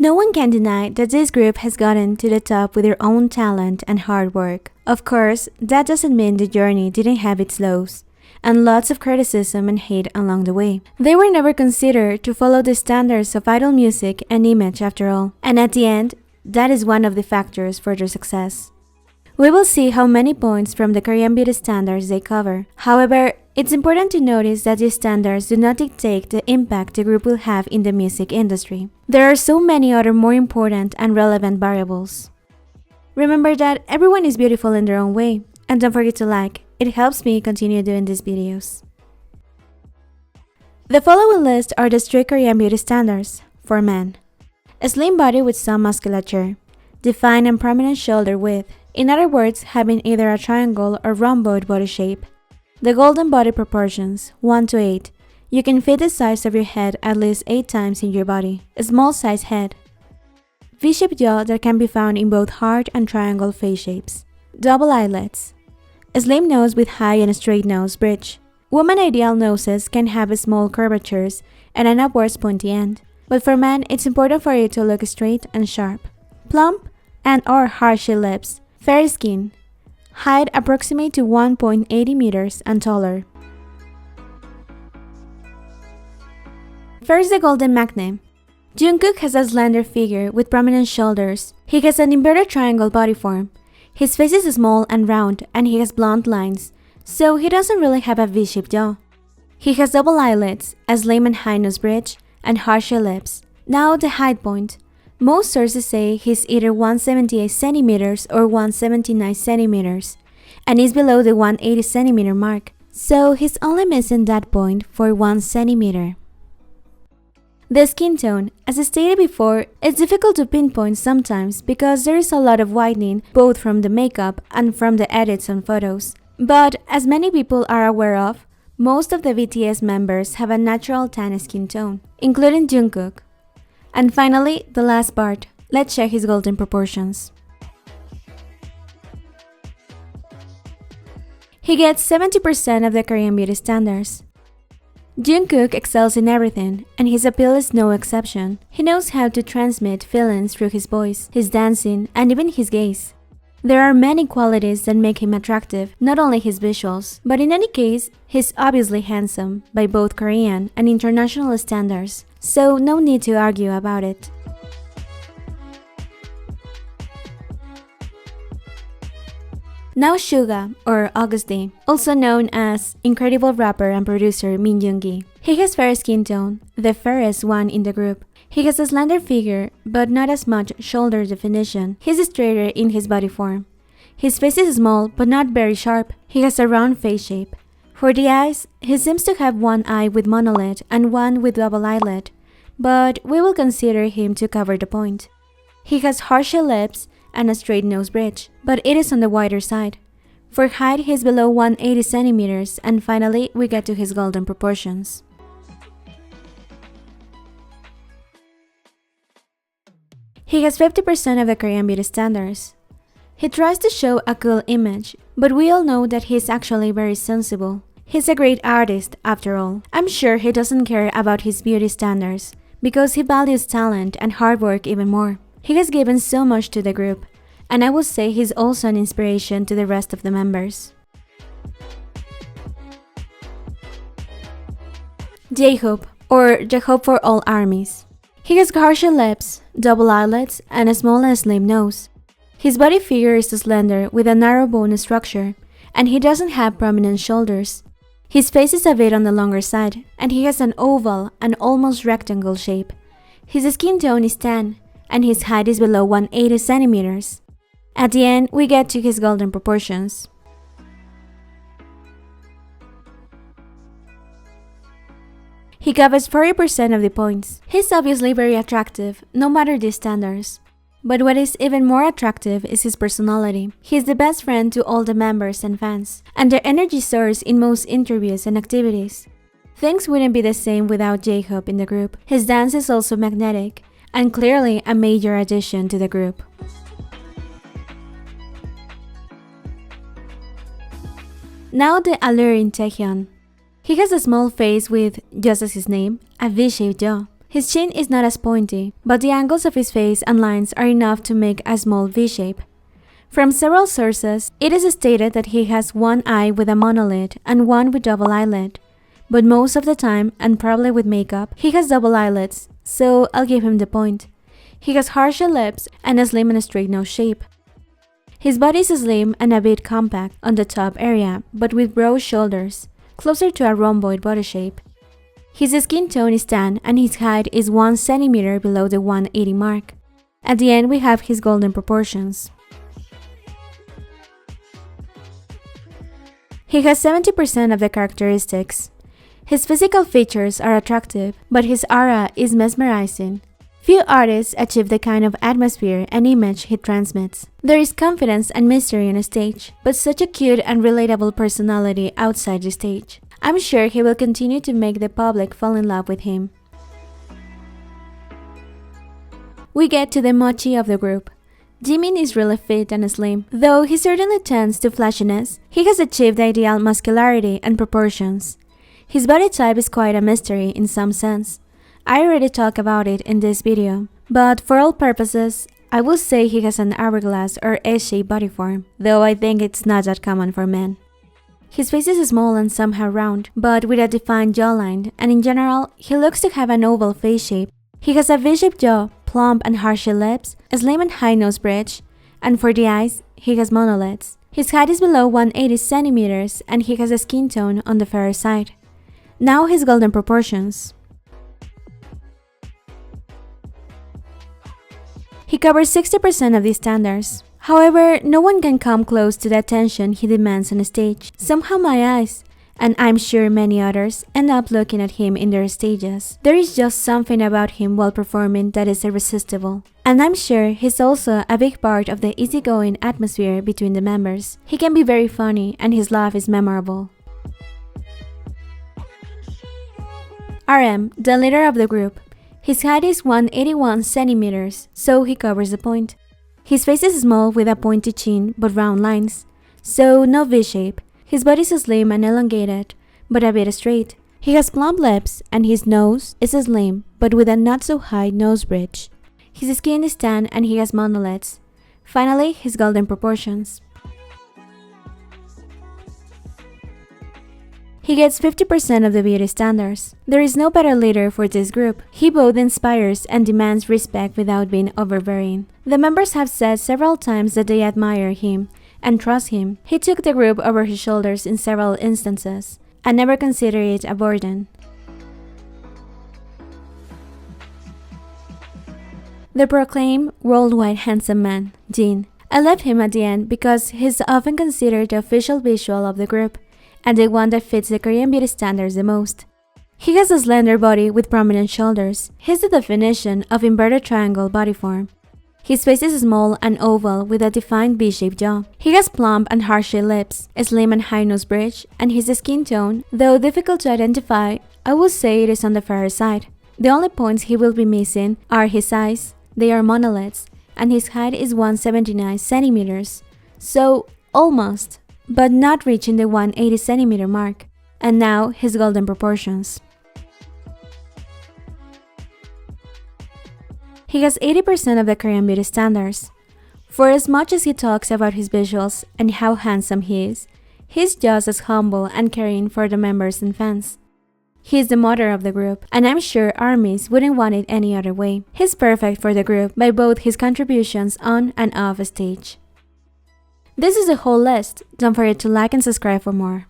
No one can deny that this group has gotten to the top with their own talent and hard work. Of course, that doesn't mean the journey didn't have its lows, and lots of criticism and hate along the way. They were never considered to follow the standards of idol music and image after all, and at the end, that is one of the factors for their success. We will see how many points from the Korean beauty standards they cover. However, it's important to notice that these standards do not dictate the impact the group will have in the music industry. There are so many other more important and relevant variables. Remember that everyone is beautiful in their own way, and don't forget to like. It helps me continue doing these videos. The following list are the strict Korean beauty standards for men. A slim body with some musculature, defined and prominent shoulder width, in other words, having either a triangle or rhomboid body shape. The golden body proportions, 1:8. You can fit the size of your head at least 8 times in your body. A small size head. V-shaped jaw that can be found in both heart and triangle face shapes. Double eyelids. A slim nose with high and straight nose bridge. Women ideal noses can have small curvatures and an upwards pointy end, but for men it's important for it to look straight and sharp. Plump and or harshy lips. Fair skin. Height approximate to 1.80 meters and taller. First, the golden magnum. Jungkook has a slender figure with prominent shoulders. He has an inverted triangle body form. His face is small and round, and he has blonde lines, so he doesn't really have a V-shaped jaw. He has double eyelids, a slim and high nose bridge, and harsher lips. Now the height point. Most sources say he's either 178 centimeters or 179 centimeters, and is below the 180 centimeter mark, so he's only missing that point for 1 centimeter. The skin tone, as I stated before, it's difficult to pinpoint sometimes because there is a lot of whitening both from the makeup and from the edits on photos. But as many people are aware of, most of the BTS members have a natural tan skin tone, including Jungkook. And finally, the last part. Let's check his golden proportions. He gets 70% of the Korean beauty standards. Jungkook excels in everything, and his appeal is no exception. He knows how to transmit feelings through his voice, his dancing, and even his gaze. There are many qualities that make him attractive, not only his visuals, but in any case, he's obviously handsome by both Korean and international standards, so no need to argue about it. Now Suga, or Augusty, also known as incredible rapper and producer Min Yoongi. He has fair skin tone, the fairest one in the group. He has a slender figure, but not as much shoulder definition. He's straighter in his body form. His face is small, but not very sharp. He has a round face shape. For the eyes, he seems to have one eye with monolid and one with double eyelid, but we will consider him to cover the point. He has harsher lips and a straight nose bridge, but it is on the wider side. For height, he is below 180 centimeters, and finally, we get to his golden proportions. He has 50% of the Korean beauty standards. He tries to show a cool image, but we all know that he is actually very sensible. He's a great artist, after all. I'm sure he doesn't care about his beauty standards, because he values talent and hard work even more. He has given so much to the group, and I would say he's also an inspiration to the rest of the members. J-Hope, or the Hope for all armies. He has harsher lips, double eyelids, and a small and slim nose. His body figure is slender with a narrow bone structure, and he doesn't have prominent shoulders. His face is a bit on the longer side, and he has an oval and almost rectangle shape. His skin tone is tan, and his height is below 180 centimeters. At the end, we get to his golden proportions. He covers 40% of the points. He's obviously very attractive, no matter the standards. But what is even more attractive is his personality. He's the best friend to all the members and fans, and their energy source in most interviews and activities. Things wouldn't be the same without J-Hope in the group. His dance is also magnetic, and clearly a major addition to the group. Now the Alluring Taehyung. He has a small face with, just as his name, a V-shaped jaw. His chin is not as pointy, but the angles of his face and lines are enough to make a small V-shape. From several sources, it is stated that he has one eye with a monolid and one with double eyelid. But most of the time, and probably with makeup, he has double eyelids, so I'll give him the point. He has harsher lips and a slim and straight nose shape. His body is slim and a bit compact on the top area, but with broad shoulders, closer to a rhomboid body shape. His skin tone is tan and his height is 1 centimeter below the 180 mark. At the end we have his golden proportions. He has 70% of the characteristics. His physical features are attractive, but his aura is mesmerizing. Few artists achieve the kind of atmosphere and image he transmits. There is confidence and mystery on a stage, but such a cute and relatable personality outside the stage. I'm sure he will continue to make the public fall in love with him. We get to the mochi of the group. Jimin is really fit and slim. Though he certainly tends to flashiness, he has achieved the ideal muscularity and proportions. His body type is quite a mystery in some sense. I already talked about it in this video, but for all purposes, I will say he has an hourglass or S-shaped body form, though I think it's not that common for men. His face is small and somehow round, but with a defined jawline, and in general, he looks to have an oval face shape. He has a V-shaped jaw, plump and harsher lips, a slim and high nose bridge, and for the eyes, he has monolids. His height is below 180 centimeters, and he has a skin tone on the fairer side. Now his golden proportions. He covers 60% of these standards. However, no one can come close to the attention he demands on a stage. Somehow my eyes, and I'm sure many others, end up looking at him in their stages. There is just something about him while performing that is irresistible. And I'm sure he's also a big part of the easygoing atmosphere between the members. He can be very funny and his laugh is memorable. RM, the leader of the group. His height is 181 centimeters, so he covers the point. His face is small with a pointy chin but round lines, so no V-shape. His body is slim and elongated, but a bit straight. He has plump lips and his nose is slim but with a not so high nose bridge. His skin is tan and he has monolids. Finally, his golden proportions. He gets 50% of the beauty standards. There is no better leader for this group. He both inspires and demands respect without being overbearing. The members have said several times that they admire him and trust him. He took the group over his shoulders in several instances and never considered it a burden. The proclaimed worldwide handsome man, Jin. I left him at the end because he's often considered the official visual of the group and the one that fits the Korean beauty standards the most. He has a slender body with prominent shoulders. He's the definition of inverted triangle body form. His face is small and oval with a defined V-shaped jaw. He has plump and harsher lips, a slim and high nose bridge, and his skin tone, though difficult to identify, I would say it is on the fairer side. The only points he will be missing are his eyes, they are monolids, and his height is 179 centimeters. So, almost, but not reaching the 180 centimeter mark. And now his golden proportions. He has 80% of the Korean beauty standards. For as much as he talks about his visuals and how handsome he is, he's just as humble and caring for the members and fans. He is the mother of the group, and I'm sure ARMYs wouldn't want it any other way. He's perfect for the group by both his contributions on and off stage. This is the whole list. Don't forget to like and subscribe for more.